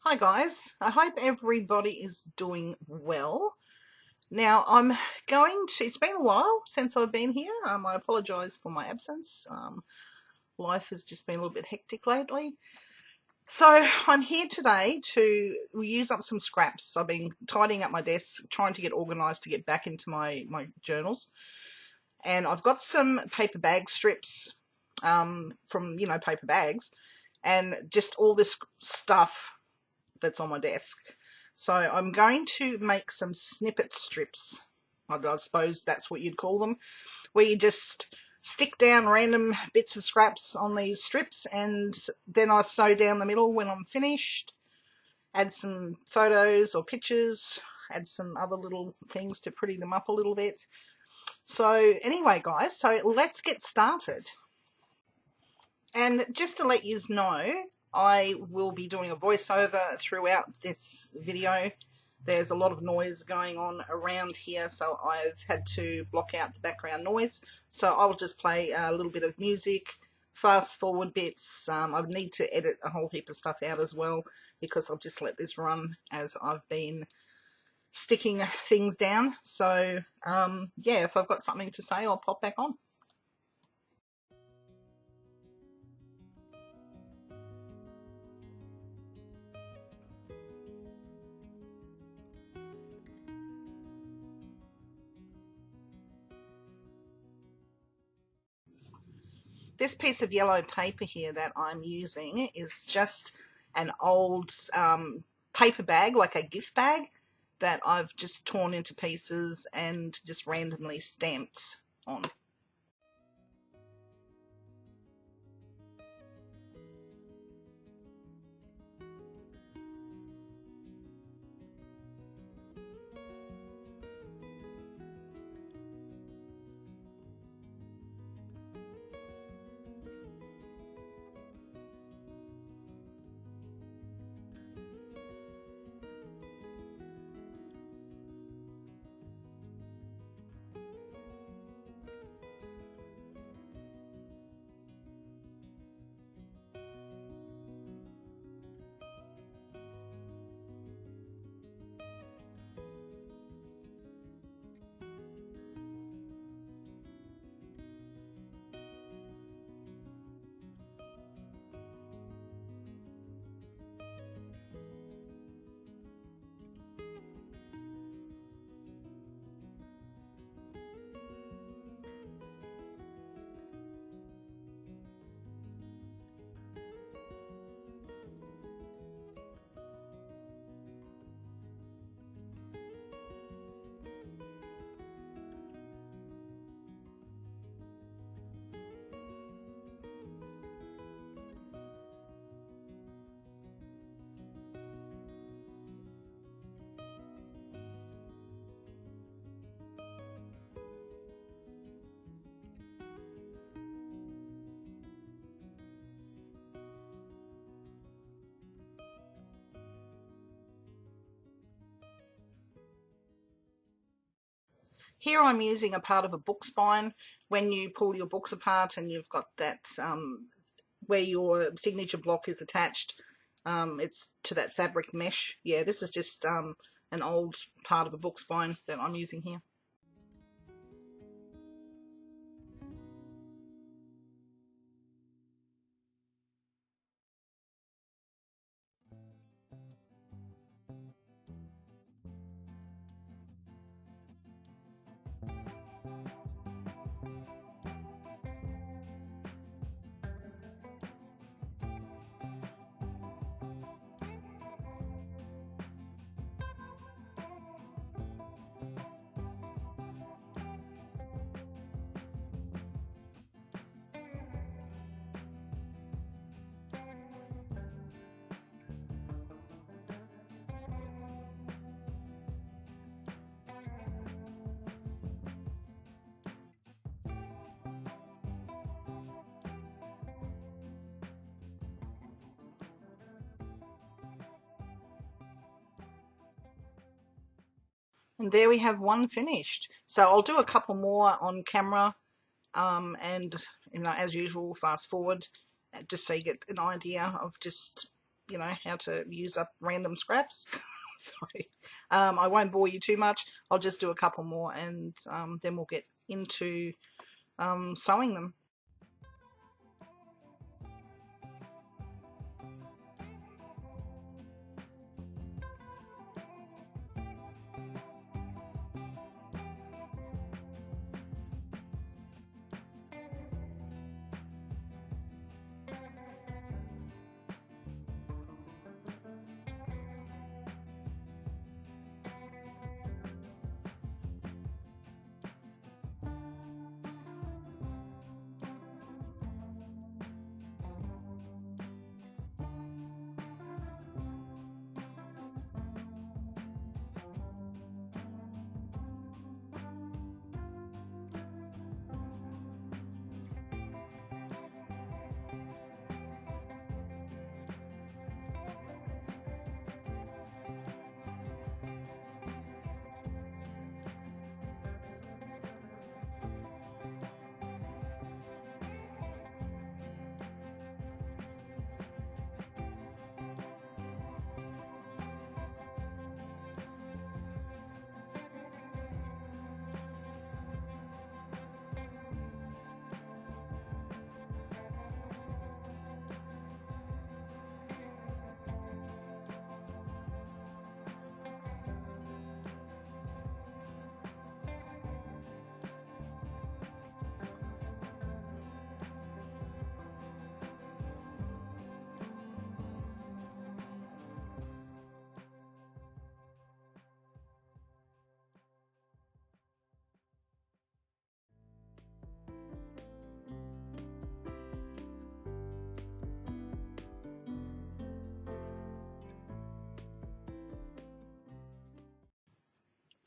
Hi guys, I hope everybody is doing well. Now it's been a while since I've been here. I apologise for my absence. Life has just been a little bit hectic lately. So I'm here today to use up some scraps. I've been tidying up my desk, trying to get organised to get back into my journals. And I've got some paper bag strips from, paper bags, and just all this stuff that's on my desk. So I'm going to make some snippet strips. I suppose that's what you'd call them, where you just stick down random bits of scraps on these strips, and then I sew down the middle when I'm finished, add some photos or pictures, add some other little things to pretty them up a little bit. So anyway guys, so let's get started. And just to let you know, I will be doing a voiceover throughout this video. There's a lot of noise going on around here, so I've had to block out the background noise. So I'll just play a little bit of music, fast forward bits. I need to edit a whole heap of stuff out as well, because I've just let this run as I've been sticking things down. So yeah, if I've got something to say, I'll pop back on. This piece of yellow paper here that I'm using is just an old paper bag, like a gift bag, that I've just torn into pieces and just randomly stamped on. Here I'm using a part of a book spine. When you pull your books apart and you've got that where your signature block is attached, it's to that fabric mesh. Yeah, this is just an old part of a book spine that I'm using here. And there we have one finished. So I'll do a couple more on camera, and as usual, fast forward, just so you get an idea of just you know, how to use up random scraps. Sorry. I won't bore you too much. I'll just do a couple more, and then we'll get into sewing them.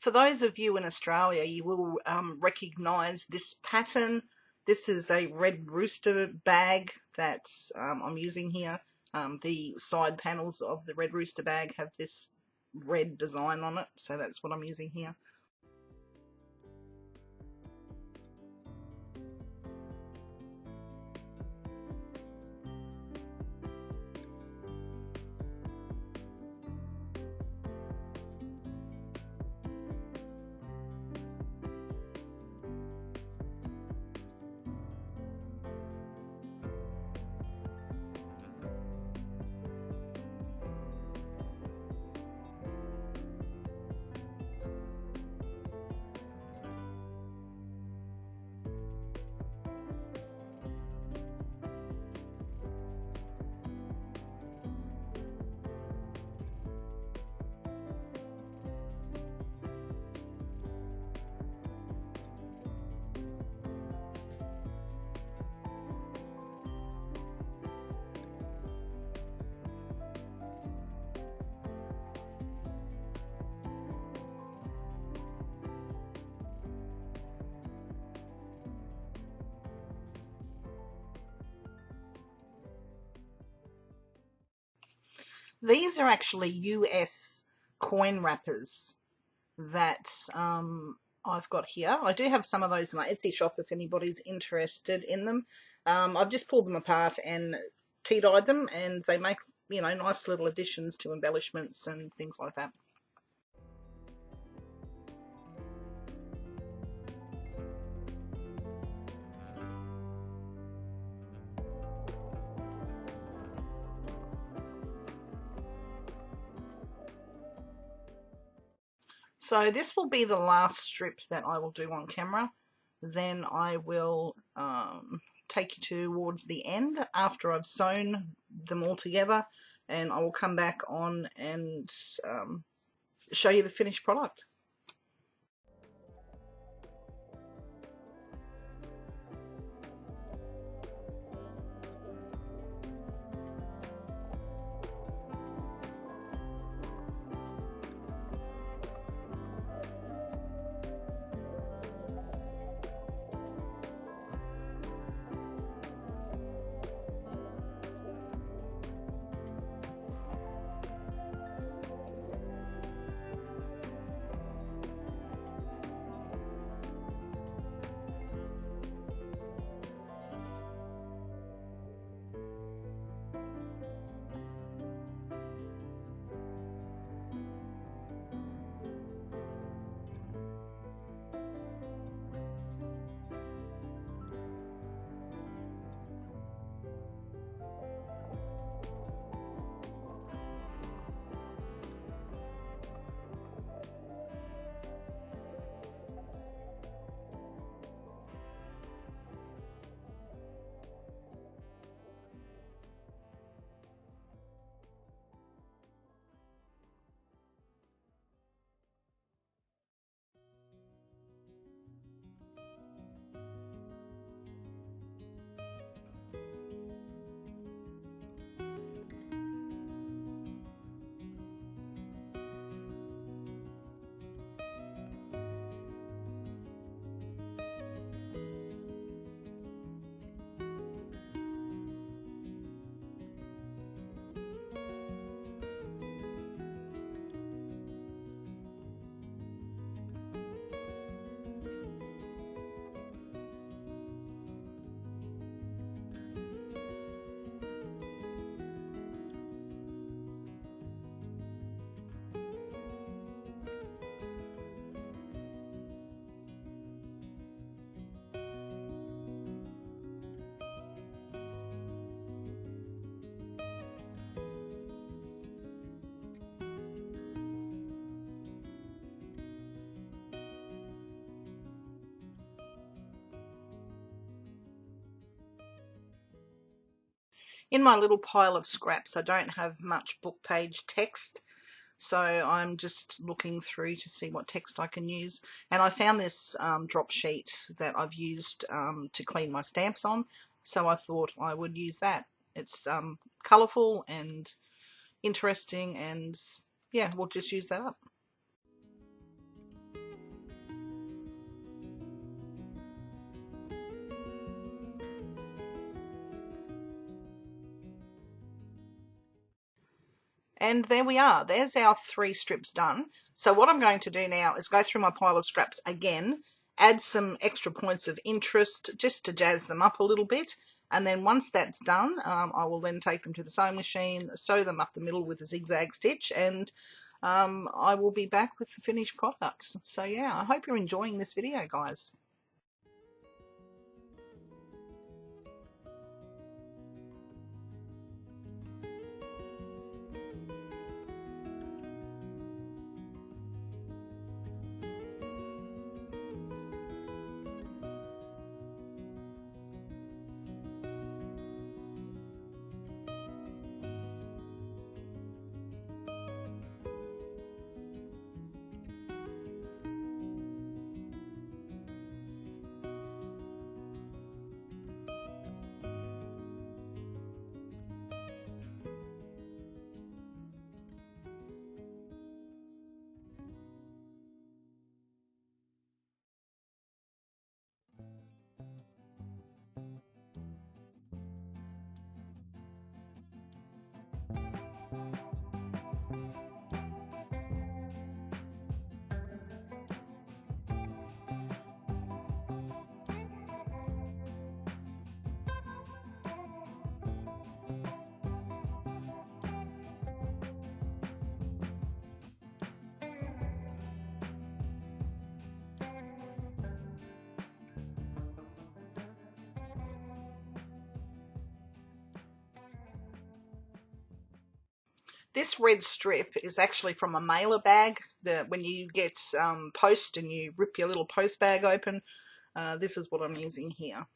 For those of you in Australia, you will recognise this pattern. This is a red rooster bag that I'm using here. The side panels of the red rooster bag have this red design on it, so that's what I'm using here. These are actually US coin wrappers that I've got here. I do have some of those in my Etsy shop if anybody's interested in them. I've just pulled them apart and tea-dyed them, and they make, you know, nice little additions to embellishments and things like that. So this will be the last strip that I will do on camera. Then I will take you towards the end after I've sewn them all together, and I will come back on and show you the finished product. in my little pile of scraps, I don't have much book page text, so I'm just looking through to see what text I can use. And I found this drop sheet that I've used to clean my stamps on, so I thought I would use that. It's colourful and interesting, and yeah, we'll just use that up. And there we are. There's our 3 strips done. So what I'm going to do now is go through my pile of scraps again, add some extra points of interest just to jazz them up a little bit. And then once that's done, I will then take them to the sewing machine, sew them up the middle with a zigzag stitch, and I will be back with the finished product. So yeah, I hope you're enjoying this video, guys. This red strip is actually from a mailer bag. When you get post and you rip your little post bag open, this is what I'm using here.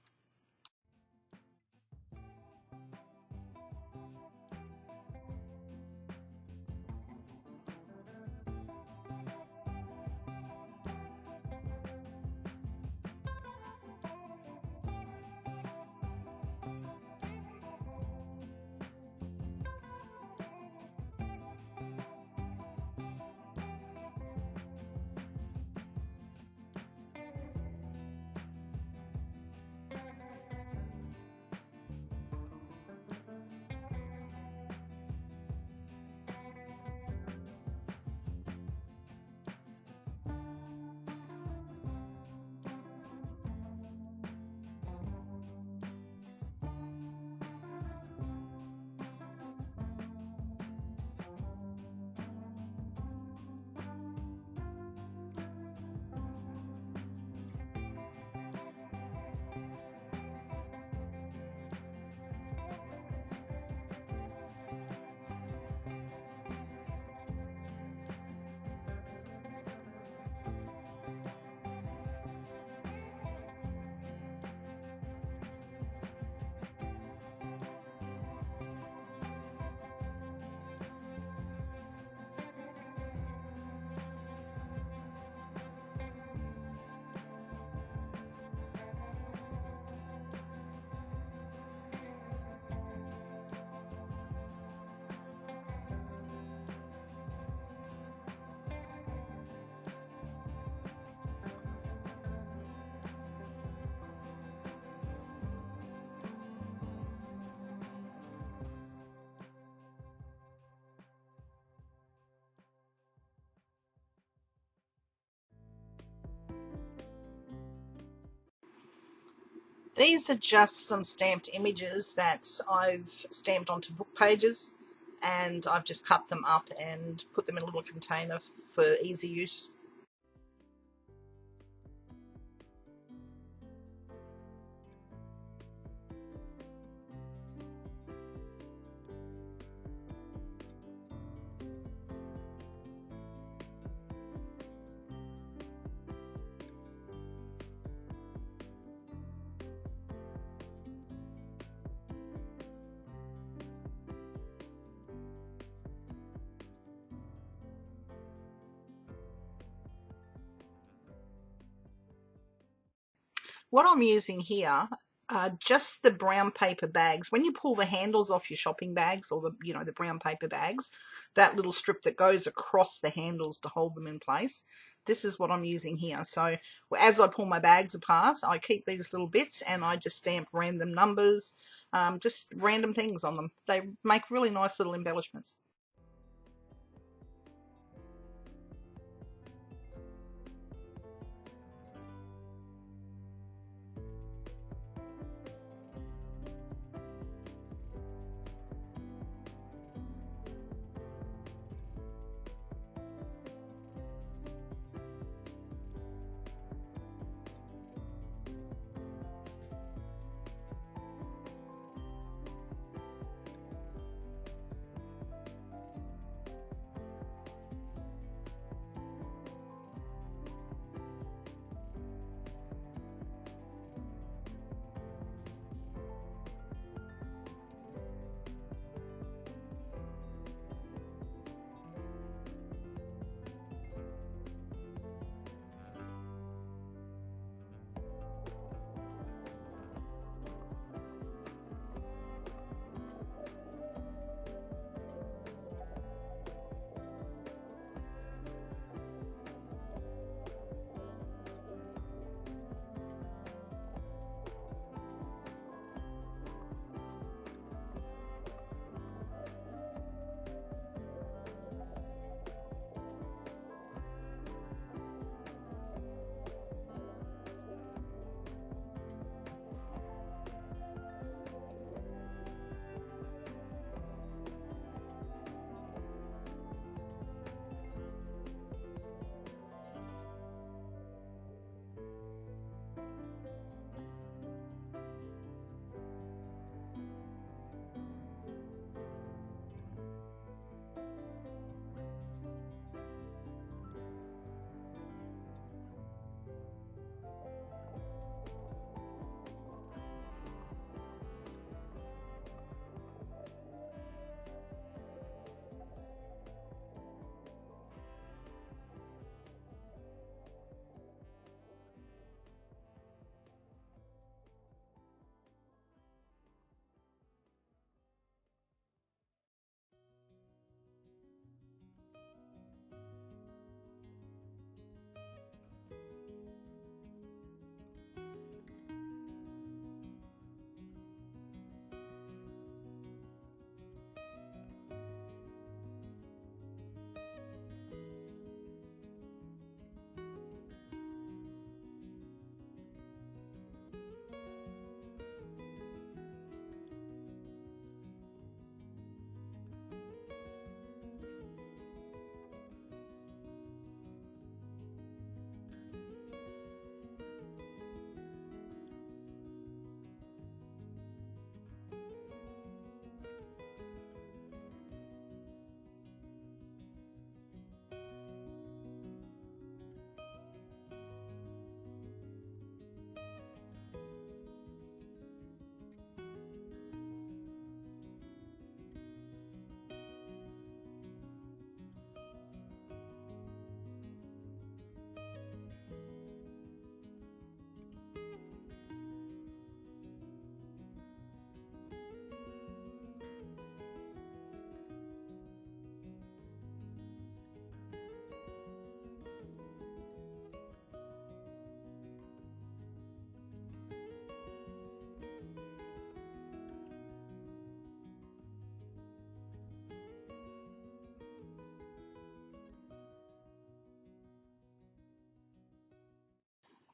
These are just some stamped images that I've stamped onto book pages, and I've just cut them up and put them in a little container for easy use. what I'm using here are just the brown paper bags. When you pull the handles off your shopping bags, or the brown paper bags, that little strip that goes across the handles to hold them in place, this is what I'm using here. So as I pull my bags apart, I keep these little bits and I just stamp random numbers, just random things on them. They make really nice little embellishments.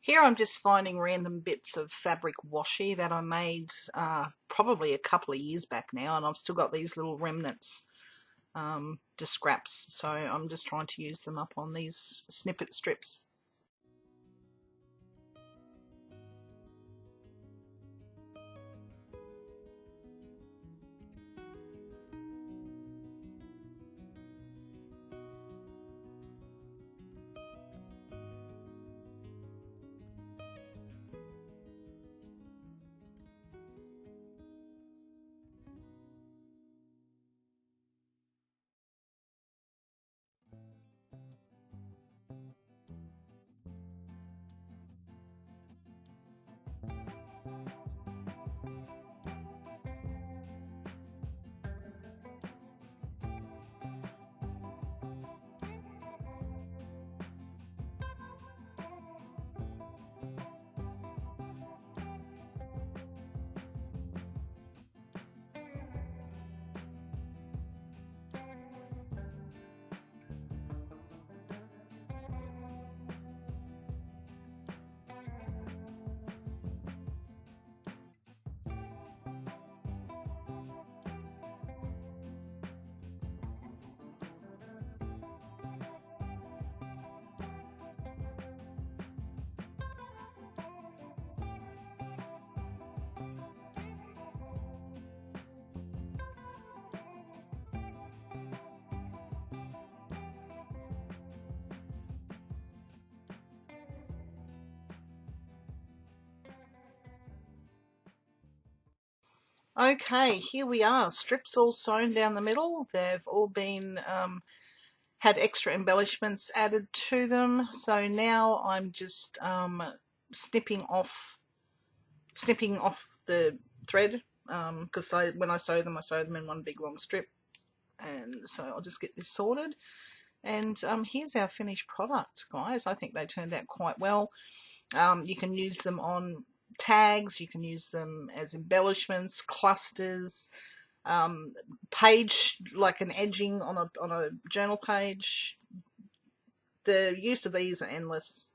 Here I'm just finding random bits of fabric washi that I made probably a couple of years back now, and I've still got these little remnants, just scraps, so I'm just trying to use them up on these snippet strips. Okay, here we are. Strips all sewn down the middle. They've all been had extra embellishments added to them. So now I'm just snipping off the thread because when I sew them in one big long strip. And so I'll just get this sorted. And here's our finished product, guys. I think they turned out quite well. You can use them on tags, you can use them as embellishments, clusters, page, like an edging on a journal page. The use of these are endless.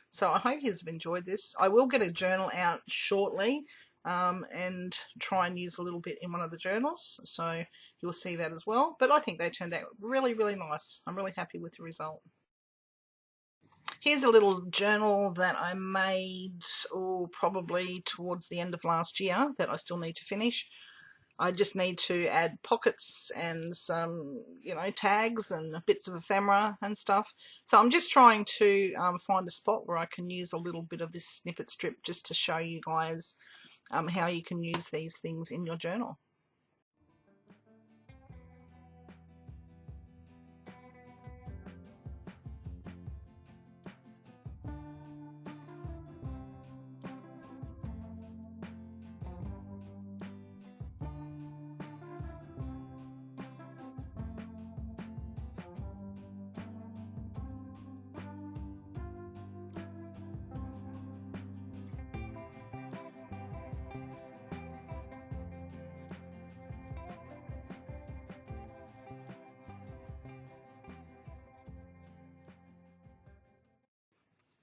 So I hope you've enjoyed this. I will get a journal out shortly and try and use a little bit in one of the journals. So you'll see that as well. But I think they turned out really, really nice. I'm really happy with the result. Here's a little journal that I made probably towards the end of last year that I still need to finish. I just need to add pockets and some, tags and bits of ephemera and stuff. So I'm just trying to find a spot where I can use a little bit of this snippet strip just to show you guys how you can use these things in your journal.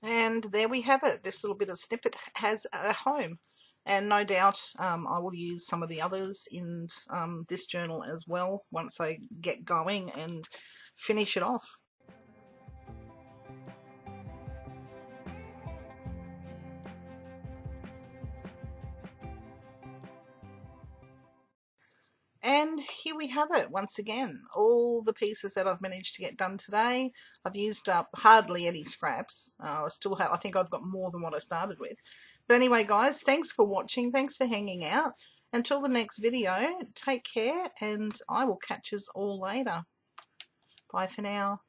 And there we have it. This little bit of snippet has a home. And no doubt I will use some of the others in this journal as well once I get going and finish it off. And here we have it once again, all the pieces that I've managed to get done today. I've used up hardly any scraps. I think I've got more than what I started with. But anyway, guys, thanks for watching. Thanks for hanging out. Until the next video, take care, and I will catch us all later. Bye for now.